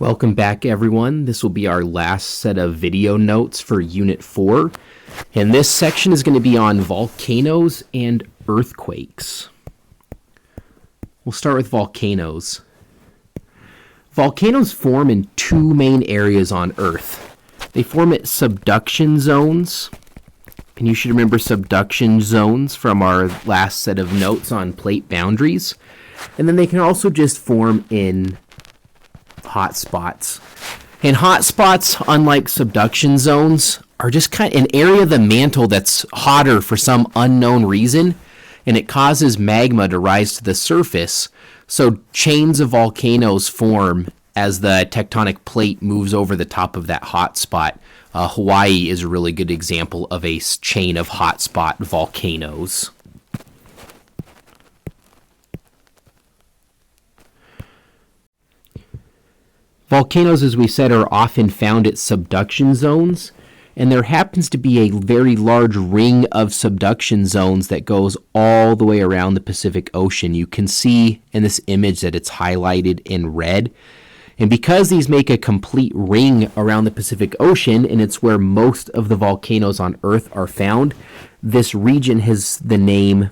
Welcome back, everyone. This will be our last set of video notes for Unit 4. And this section is going to be on volcanoes and earthquakes. We'll start with volcanoes. Volcanoes form in two main areas on Earth. They form at subduction zones. And you should remember subduction zones from our last set of notes on plate boundaries. And then they can also just form in hot spots. And hot spots, unlike subduction zones, are just kind of an area of the mantle that's hotter for some unknown reason, and it causes magma to rise to the surface. So chains of volcanoes form as the tectonic plate moves over the top of that hot spot. Hawaii is a really good example of a chain of hot spot volcanoes. Volcanoes, as we said, are often found at subduction zones, and there happens to be a very large ring of subduction zones that goes all the way around the Pacific Ocean. You can see in this image that it's highlighted in red. And because these make a complete ring around the Pacific Ocean, and it's where most of the volcanoes on Earth are found, this region has the name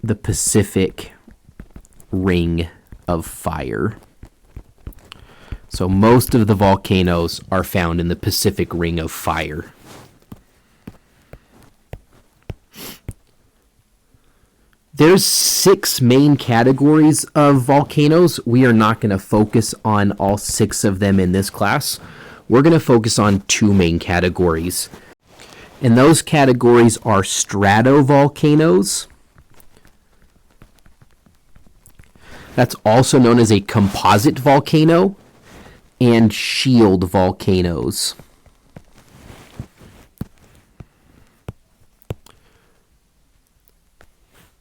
the Pacific Ring of Fire. So most of the volcanoes are found in the Pacific Ring of Fire. There's 6 main categories of volcanoes. We are not going to focus on all 6 of them in this class. We're going to focus on 2 main categories. And those categories are stratovolcanoes. That's also known as a composite volcano, and shield volcanoes.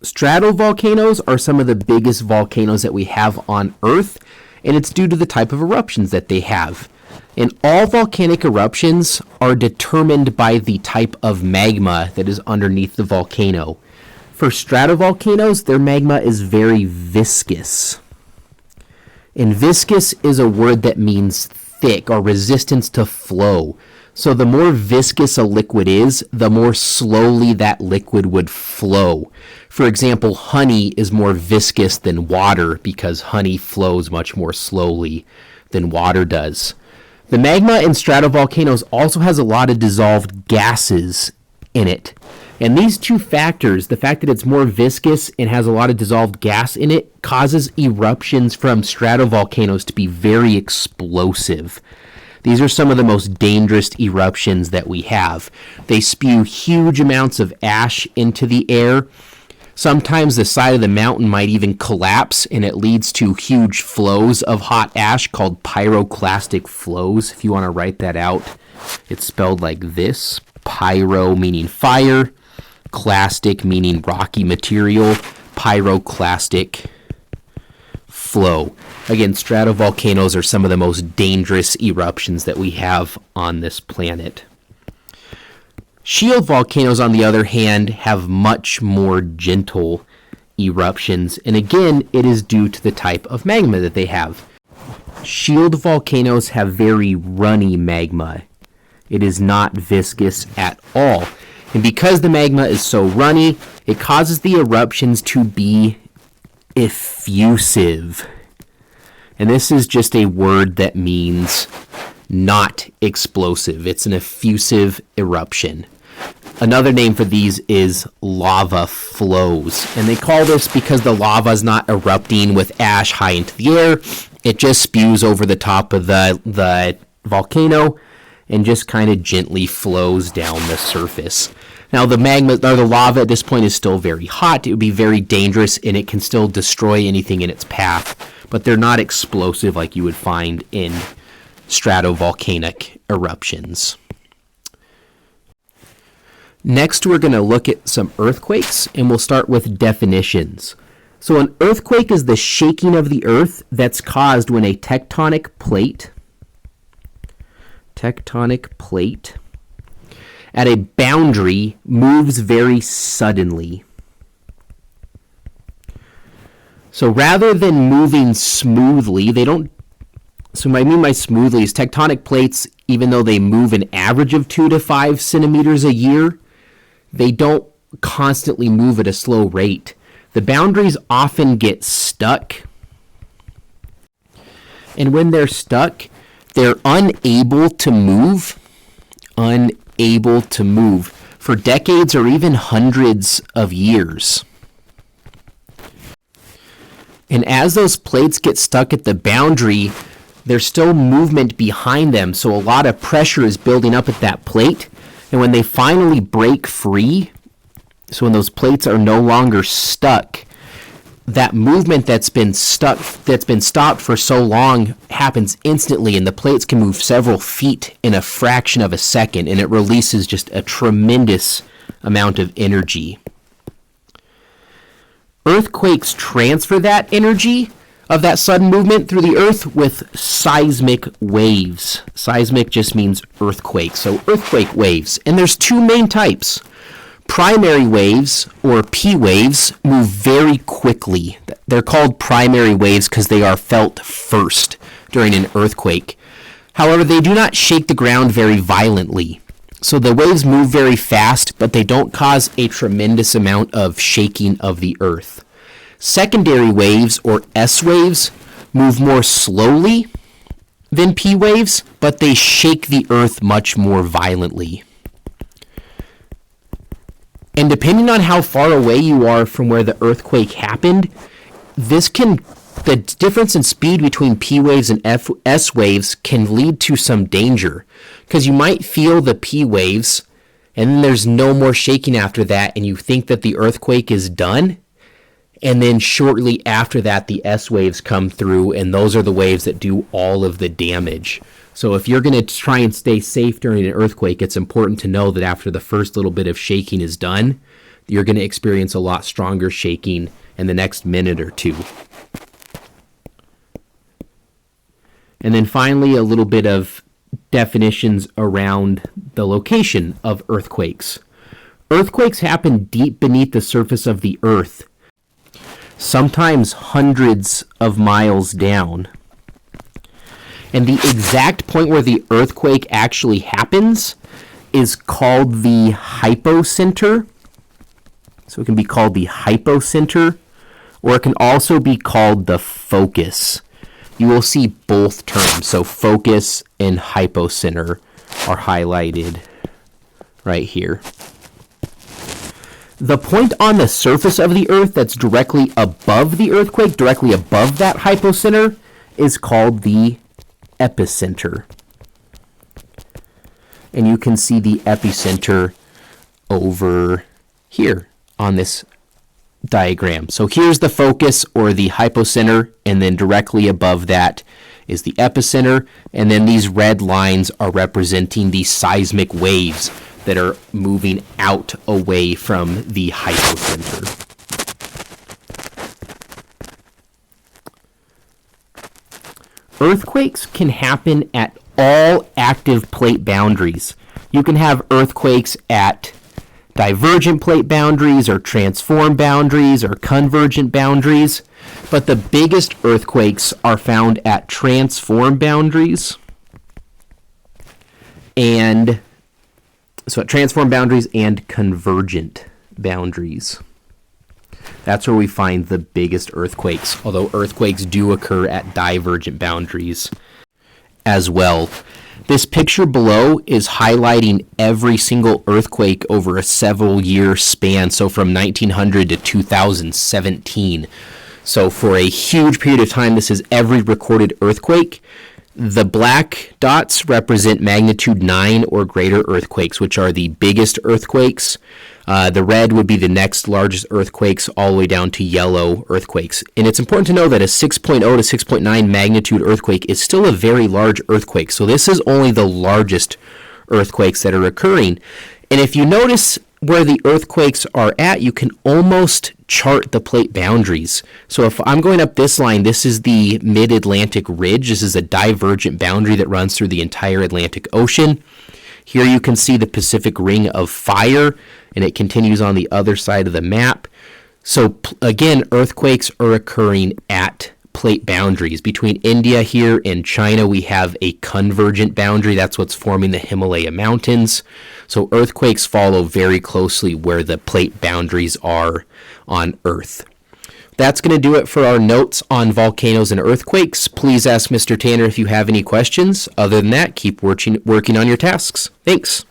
Stratovolcanoes are some of the biggest volcanoes that we have on Earth, and it's due to the type of eruptions that they have. And all volcanic eruptions are determined by the type of magma that is underneath the volcano. For stratovolcanoes, their magma is very viscous. And viscous is a word that means thick or resistance to flow. So the more viscous a liquid is, the more slowly that liquid would flow. For example, honey is more viscous than water because honey flows much more slowly than water does. The magma in stratovolcanoes also has a lot of dissolved gases in it. And these two factors, the fact that it's more viscous and has a lot of dissolved gas in it, causes eruptions from stratovolcanoes to be very explosive. These are some of the most dangerous eruptions that we have. They spew huge amounts of ash into the air. Sometimes the side of the mountain might even collapse, and it leads to huge flows of hot ash called pyroclastic flows. If you want to write that out, it's spelled like this. Pyro meaning fire, clastic meaning rocky material, pyroclastic flow. Again, stratovolcanoes are some of the most dangerous eruptions that we have on this planet. Shield volcanoes, on the other hand, have much more gentle eruptions, and again, it is due to the type of magma that they have. Shield volcanoes have very runny magma. It is not viscous at all. And because the magma is so runny, it causes the eruptions to be effusive. And this is just a word that means not explosive. It's an effusive eruption. Another name for these is lava flows. And they call this because the lava is not erupting with ash high into the air. It just spews over the top of the volcano and just kind of gently flows down the surface. Now the magma or the lava at this point is still very hot. It would be very dangerous, and it can still destroy anything in its path, but they're not explosive like you would find in stratovolcanic eruptions. Next, we're going to look at some earthquakes, and we'll start with definitions. So an earthquake is the shaking of the earth that's caused when a tectonic plate at a boundary moves very suddenly. So rather than moving smoothly, they don't So what I mean by smoothly is tectonic plates, even though they move an average of 2 to 5 centimeters a year, they don't constantly move at a slow rate. The boundaries often get stuck. And when they're stuck, they're unable to move for decades or even hundreds of years. And as those plates get stuck at the boundary, there's still movement behind them, so a lot of pressure is building up at that plate. And when they finally break free, so when those plates are no longer stuck, that movement that's been stopped for so long happens instantly, and the plates can move several feet in a fraction of a second, and it releases just a tremendous amount of energy. Earthquakes transfer that energy of that sudden movement through the earth with seismic waves. Seismic just means earthquake, so earthquake waves. And there's two main types. Primary waves, or P waves, move very quickly. They're called primary waves because they are felt first during an earthquake. However, they do not shake the ground very violently. So the waves move very fast, but they don't cause a tremendous amount of shaking of the earth. Secondary waves, or S waves, move more slowly than P waves, but they shake the earth much more violently. And depending on how far away you are from where the earthquake happened, the difference in speed between P waves and S waves can lead to some danger, because you might feel the P waves and then there's no more shaking after that, and you think that the earthquake is done, and then shortly after that the S waves come through, and those are the waves that do all of the damage. So if you're going to try and stay safe during an earthquake, it's important to know that after the first little bit of shaking is done, you're going to experience a lot stronger shaking in the next minute or two. And then finally, a little bit of definitions around the location of earthquakes. Earthquakes happen deep beneath the surface of the earth, sometimes hundreds of miles down. And the exact point where the earthquake actually happens is called the hypocenter. So it can be called the hypocenter, or it can also be called the focus. You will see both terms. So focus and hypocenter are highlighted right here. The point on the surface of the earth that's directly above the earthquake, directly above that hypocenter, is called the epicenter. And you can see the epicenter over here on this diagram. So here's the focus, or the hypocenter, and then directly above that is the epicenter, and then these red lines are representing the seismic waves that are moving out away from the hypocenter. Earthquakes can happen at all active plate boundaries. You can have earthquakes at divergent plate boundaries, or transform boundaries, or convergent boundaries, but the biggest earthquakes are found at transform boundaries, and so at transform boundaries and convergent boundaries. That's where we find the biggest earthquakes, although earthquakes do occur at divergent boundaries as well. This picture below is highlighting every single earthquake over a several year span, so from 1900 to 2017. So for a huge period of time, this is every recorded earthquake. The black dots represent magnitude 9 or greater earthquakes, which are the biggest earthquakes. The red would be the next largest earthquakes, all the way down to yellow earthquakes. And it's important to know that a 6.0 to 6.9 magnitude earthquake is still a very large earthquake. So this is only the largest earthquakes that are occurring. And if you notice where the earthquakes are at, you can almost chart the plate boundaries. So if I'm going up this line, this is the mid-Atlantic ridge. This is a divergent boundary that runs through the entire Atlantic Ocean. Here you can see the Pacific Ring of Fire, and it continues on the other side of the map. So again, earthquakes are occurring at plate boundaries. Between India here and China, we have a convergent boundary. That's what's forming the Himalaya mountains. So earthquakes follow very closely where the plate boundaries are on Earth. That's going to do it for our notes on volcanoes and earthquakes. Please ask Mr. Tanner if you have any questions. Other than that, keep working on your tasks. Thanks.